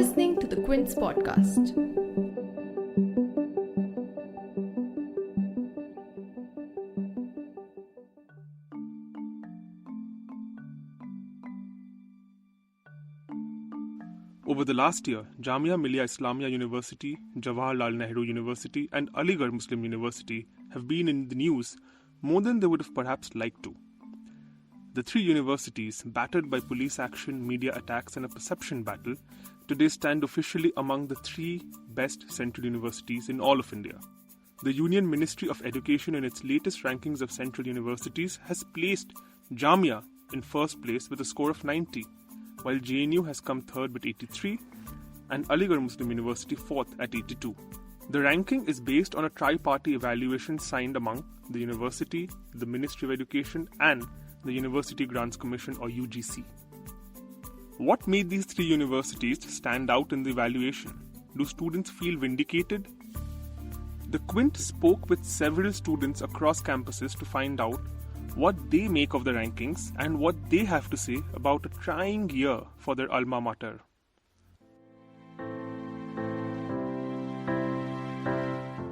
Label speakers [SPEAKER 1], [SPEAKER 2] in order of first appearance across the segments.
[SPEAKER 1] listening to the Quint's podcast.
[SPEAKER 2] Over the last year, Jamia Millia Islamia University, Jawaharlal Nehru University, and Aligarh Muslim University have been in the news more than they would have perhaps liked to. The three universities, battered by police action, media attacks, and a perception battle, today stand officially among the three best central universities in all of India. The Union Ministry of Education, in its latest rankings of central universities, has placed Jamia in first place with a score of 90, while JNU has come third with 83, and Aligarh Muslim University fourth at 82. The ranking is based on a tri-party evaluation signed among the university, the Ministry of Education, and the University Grants Commission or UGC. What made these three universities stand out in the evaluation? Do students feel vindicated? The Quint spoke with several students across campuses to find out what they make of the rankings and what they have to say about a trying year for their Alma Mater.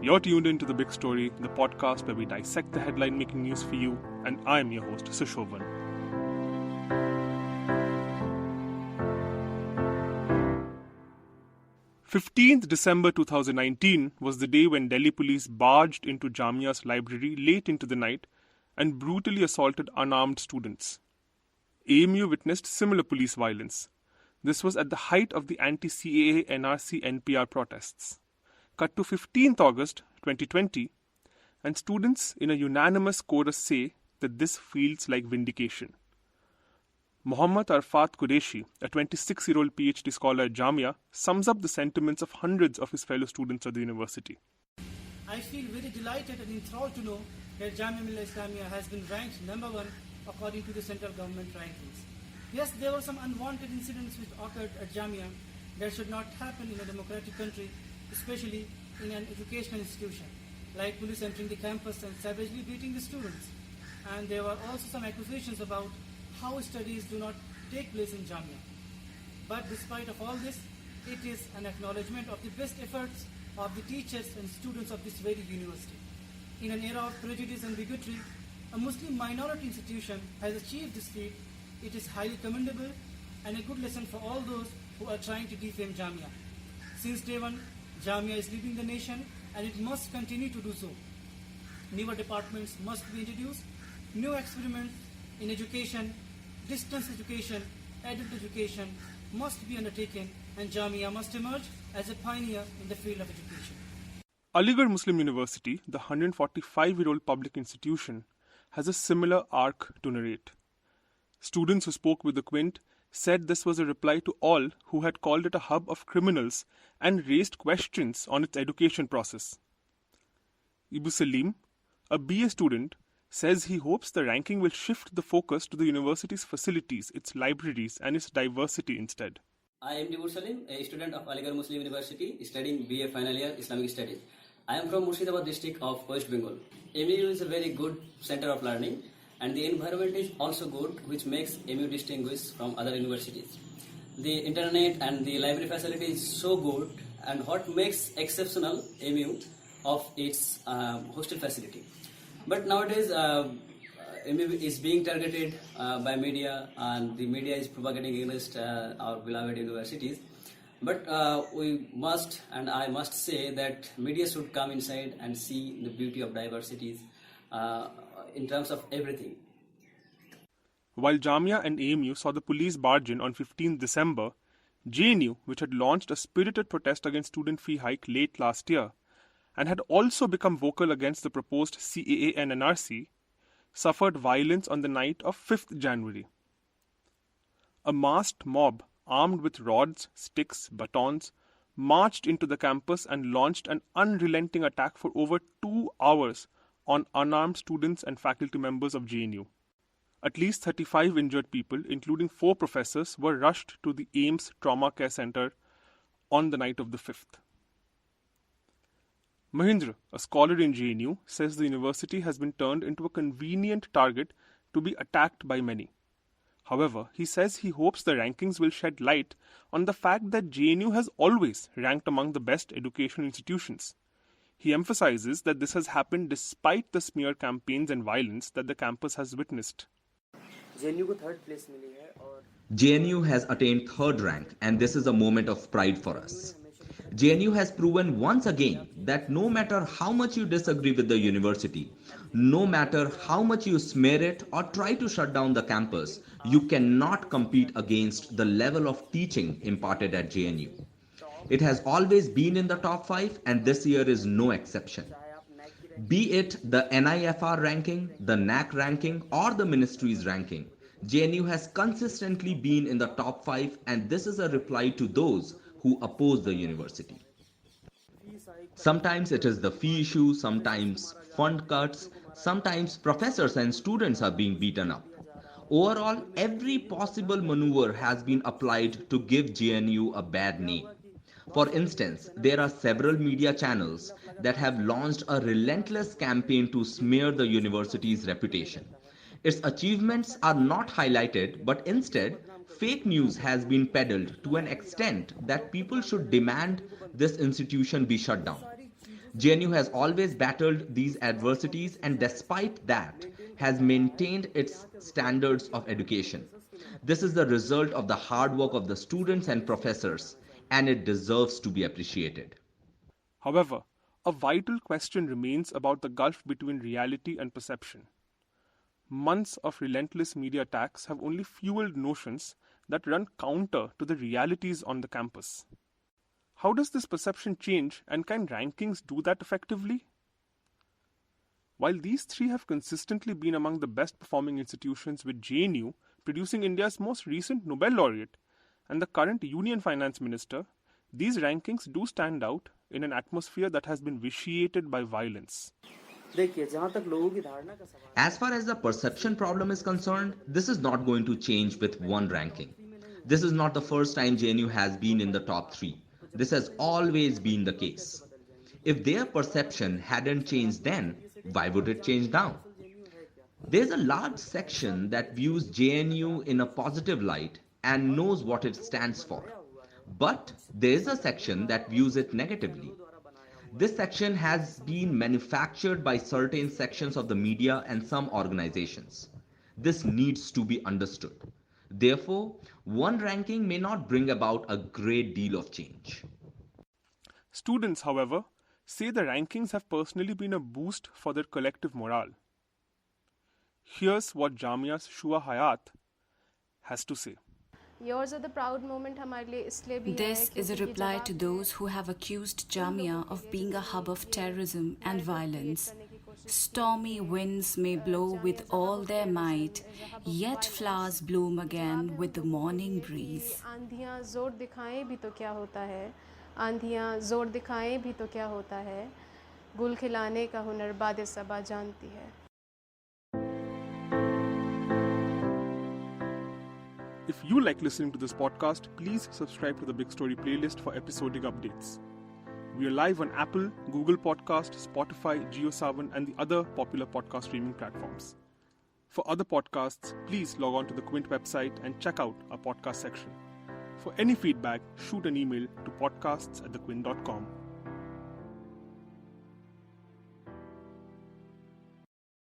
[SPEAKER 2] You're tuned into The Big Story, the podcast where we dissect the headline-making news for you, and I'm your host, Sushovan. December 2019 was the day when Delhi police barged into Jamia's library late into the night and brutally assaulted unarmed students. AMU witnessed similar police violence. This was at the height of the anti-CAA NRC NPR protests. Cut to 15th August 2020, and students in a unanimous chorus say that this feels like vindication. Mohammad Arfat Qureshi, a 26-year-old PhD scholar at Jamia, sums up the sentiments of hundreds of his fellow students at the university.
[SPEAKER 3] I feel very delighted and enthralled to know that Jamia Millia Islamia has been ranked number 1 according to the central government rankings. Yes, there were some unwanted incidents which occurred at Jamia that should not happen in a democratic country, especially in an educational institution, like police entering the campus and savagely beating the students. And there were also some accusations about how studies do not take place in Jamia. But despite of all this, it is an acknowledgement of the best efforts of the teachers and students of this very university. In an era of prejudice and bigotry, a Muslim minority institution has achieved this feat. It is highly commendable and a good lesson for all those who are trying to defame Jamia. Since day one, Jamia is leading the nation and it must continue to do so. Newer departments must be introduced, new experiments in education, distance education, adult education must be undertaken, and Jamia must emerge as a pioneer in the field of education.
[SPEAKER 2] Aligarh Muslim University, the 145-year-old public institution, has a similar arc to narrate. Students who spoke with the Quint said this was a reply to all who had called it a hub of criminals and raised questions on its education process. Ibu Salim, a BA student, says he hopes the ranking will shift the focus to the university's facilities, its libraries, and its diversity instead.
[SPEAKER 4] I am Ibu Salim, a student of Aligarh Muslim University studying BA final year Islamic Studies. I am from Murshidabad district of West Bengal. AMU is a very good center of learning, and the environment is also good, which makes AMU distinguished from other universities. The internet and the library facility is so good, and what makes exceptional AMU of its hostel facility. But nowadays, AMU is being targeted by media, and the media is propagating against our beloved universities. But we must, and I must say that media should come inside and see the beauty of diversities in terms of everything.
[SPEAKER 2] While Jamia and AMU saw the police barge in on 15th December, JNU, which had launched a spirited protest against student fee hike late last year and had also become vocal against the proposed CAA and NRC, suffered violence on the night of 5th January. A masked mob armed with rods, sticks, batons, marched into the campus and launched an unrelenting attack for over 2 hours on unarmed students and faculty members of JNU. At least 35 injured people, including 4 professors, were rushed to the AIIMS Trauma Care Center on the night of the 5th. Mahindra, a scholar in JNU, says the university has been turned into a convenient target to be attacked by many. However, he says he hopes the rankings will shed light on the fact that JNU has always ranked among the best educational institutions. He emphasizes that this has happened despite the smear campaigns and violence that the campus has witnessed.
[SPEAKER 5] JNU has attained third rank, and this is a moment of pride for us. JNU has proven once again that no matter how much you disagree with the university, no matter how much you smear it or try to shut down the campus, you cannot compete against the level of teaching imparted at JNU. It has always been in the top 5, and this year is no exception. Be it the NIFR ranking, the NAC ranking, or the ministry's ranking, JNU has consistently been in the top 5, and this is a reply to those who oppose the university. Sometimes it is the fee issue, sometimes fund cuts, sometimes professors and students are being beaten up. Overall, every possible maneuver has been applied to give JNU a bad name. For instance, there are several media channels that have launched a relentless campaign to smear the university's reputation. Its achievements are not highlighted, but instead, fake news has been peddled to an extent that people should demand this institution be shut down. JNU has always battled these adversities and despite that has maintained its standards of education. This is the result of the hard work of the students and professors, and it deserves to be appreciated.
[SPEAKER 2] However, a vital question remains about the gulf between reality and perception. Months of relentless media attacks have only fueled notions that run counter to the realities on the campus. How does this perception change, and can rankings do that effectively? While these three have consistently been among the best performing institutions, with JNU producing India's most recent Nobel laureate and the current Union Finance Minister, these rankings do stand out in an atmosphere that has been vitiated by violence.
[SPEAKER 5] As far as the perception problem is concerned, this is not going to change with one ranking. This is not the first time JNU has been in the top 3. This has always been the case. If their perception hadn't changed then, why would it change now? There's a large section that views JNU in a positive light and knows what it stands for. But there is a section that views it negatively. This section has been manufactured by certain sections of the media and some organizations. This needs to be understood. Therefore, one ranking may not bring about a great deal of change.
[SPEAKER 2] Students, however, say the rankings have personally been a boost for their collective morale. Here's what Jamia's Shua Hayat has to say.
[SPEAKER 6] This is a reply to those who have accused Jamia of being a hub of terrorism and violence. Stormy winds may blow with all their might, yet flowers bloom again with the morning breeze.
[SPEAKER 1] आंधियाँ जोर दिखाएं भी तो क्या होता है, गुल खिलाने का हुनर बादे सबा जानती है.
[SPEAKER 2] If you like listening to this podcast, please subscribe to the Big Story playlist for episodic updates. We are live on Apple, Google Podcast, Spotify, JioSaavn, and the other popular podcast streaming platforms. For other podcasts, please log on to the Quint website and check out our podcast section. For any feedback, shoot an email to podcasts@thequint.com.